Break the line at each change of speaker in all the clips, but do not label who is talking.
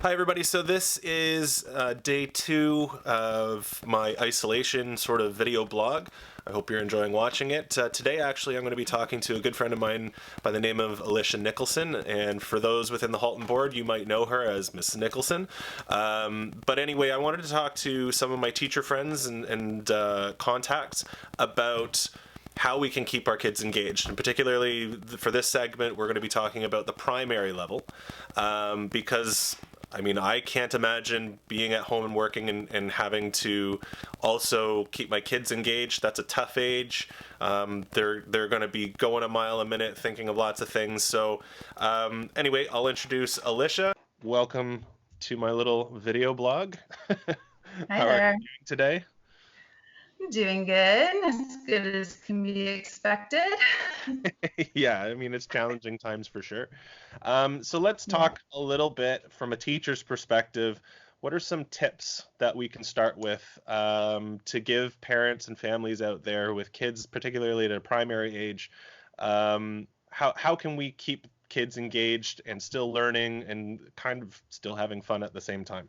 Hi, everybody. So this is day two of my isolation sort of video blog. I hope you're enjoying watching it. Today, actually, I'm going to be talking to a good friend of mine by the name of Alicia Nicholson. And for those within the Halton board, you might know her as Mrs. Nicholson. But anyway, I wanted to talk to some of my teacher friends and contacts about how we can keep our kids engaged. And particularly for this segment, we're going to be talking about the primary level because I mean, I can't imagine being at home and working and having to also keep my kids engaged. That's a tough age. They're going to be going a mile a minute, thinking of lots of things. So anyway, I'll introduce Alicia. Welcome to my little video blog.
Hi
How are
there.
you doing today?
I'm doing good, as good as can be expected.
Yeah, I mean, it's challenging times for sure. So let's
Yeah.
talk a little bit from a teacher's perspective. What are some tips that we can start with to give parents and families out there with kids, particularly at a primary age? How can we keep kids engaged and still learning and kind of still having fun at the same time?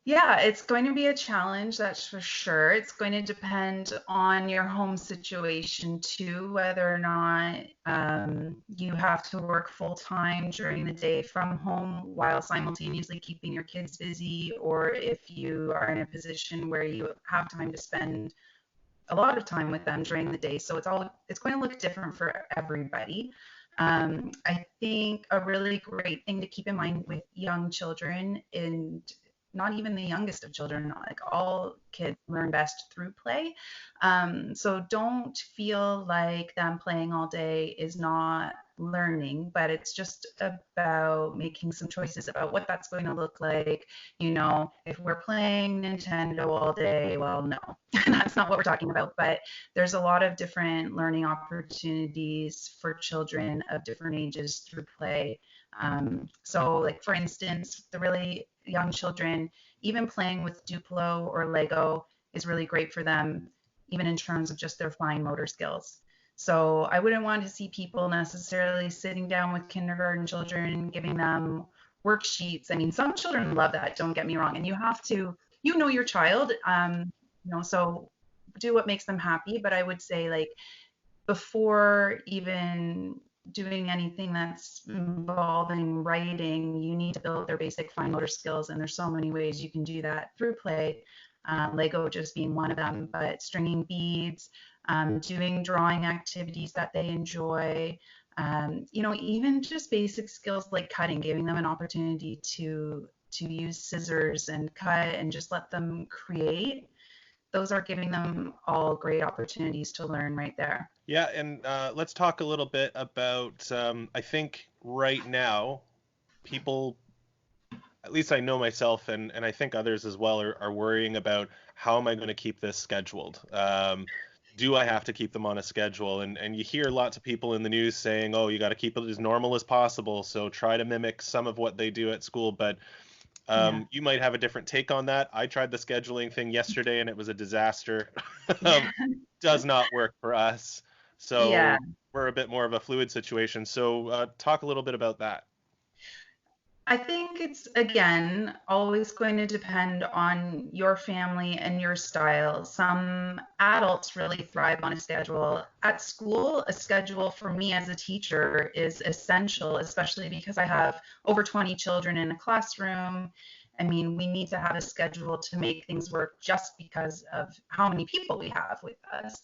Yeah, it's going to be a challenge, that's for sure. It's going to depend on your home situation too, whether or not you have to work full time during the day from home while simultaneously keeping your kids busy, or if you are in a position where you have time to spend a lot of time with them during the day. So it's going to look different for everybody. I think a really great thing to keep in mind with young children, and not even the youngest of children, like all kids learn best through play. So don't feel like them playing all day is not learning, but it's just about making some choices about what that's going to look like. If we're playing Nintendo all day, well, no, that's not what we're talking about. But there's a lot of different learning opportunities for children of different ages through play. So, like for instance, the really young children, even playing with Duplo or Lego is really great for them, even in terms of just their fine motor skills. So I wouldn't want to see people necessarily sitting down with kindergarten children, giving them worksheets. I mean, some children love that, don't get me wrong. And you have to, your child, so do what makes them happy. But I would say, like, before even doing anything that's involving writing, you need to build their basic fine motor skills. And there's so many ways you can do that through play. Lego just being one of them, but stringing beads, doing drawing activities that they enjoy, even just basic skills like cutting, giving them an opportunity to use scissors and cut and just let them create. Those are giving them all great opportunities to learn right there.
Yeah, and let's talk a little bit about, I think right now, people, at least I know myself and I think others as well, are worrying about how am I going to keep this scheduled? Do I have to keep them on a schedule? And you hear lots of people in the news saying, oh, you got to keep it as normal as possible. So try to mimic some of what they do at school. But
Yeah.
you might have a different take on that. I tried the scheduling thing yesterday and it was a disaster.
Yeah.
Does not work for us.
Yeah.
So we're a bit more of a fluid situation. So talk a little bit about that.
I think it's, again, always going to depend on your family and your style. Some adults really thrive on a schedule. At school, a schedule for me as a teacher is essential, especially because I have over 20 children in a classroom. I mean, we need to have a schedule to make things work just because of how many people we have with us.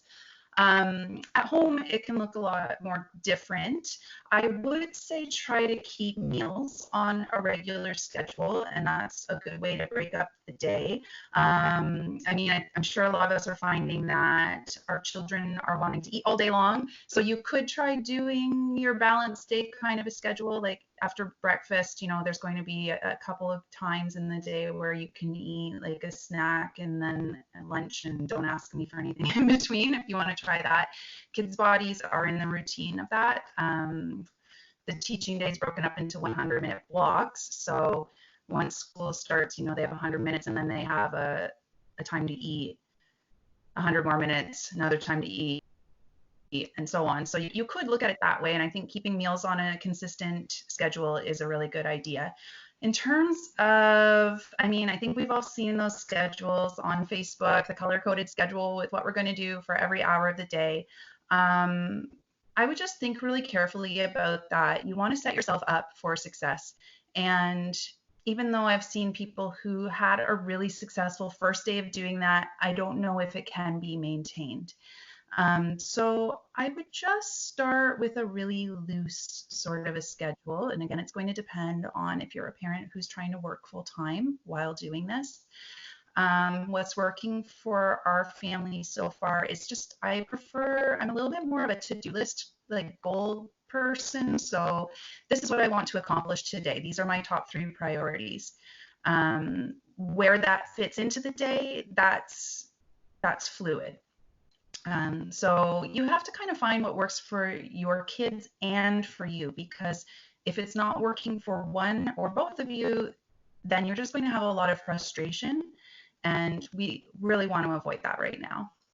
At home, it can look a lot more different. I would say try to keep meals on a regular schedule, and that's a good way to break up the day. I mean, I'm sure a lot of us are finding that our children are wanting to eat all day long. So you could try doing your balanced day kind of a schedule, like after breakfast, there's going to be a couple of times in the day where you can eat like a snack and then lunch, and don't ask me for anything in between if you want to try that. Kids' bodies are in the routine of that. The teaching day is broken up into 100-minute blocks. So once school starts, they have 100 minutes and then they have a time to eat, 100 more minutes, another time to eat, and so on. So you could look at it that way. And I think keeping meals on a consistent schedule is a really good idea. In terms of, I mean, I think we've all seen those schedules on Facebook, the color coded schedule with what we're going to do for every hour of the day. Um, I would just think really carefully about that. You want to set yourself up for success. And even though I've seen people who had a really successful first day of doing that, I don't know if it can be maintained. So I would just start with a really loose sort of a schedule. And again, it's going to depend on if you're a parent who's trying to work full time while doing this. What's working for our family so far is just, I'm a little bit more of a to-do list, like goal person. So this is what I want to accomplish today. These are my top three priorities. Where that fits into the day, that's fluid. So you have to kind of find what works for your kids and for you, because if it's not working for one or both of you, then you're just going to have a lot of frustration. And we really want to avoid that right now.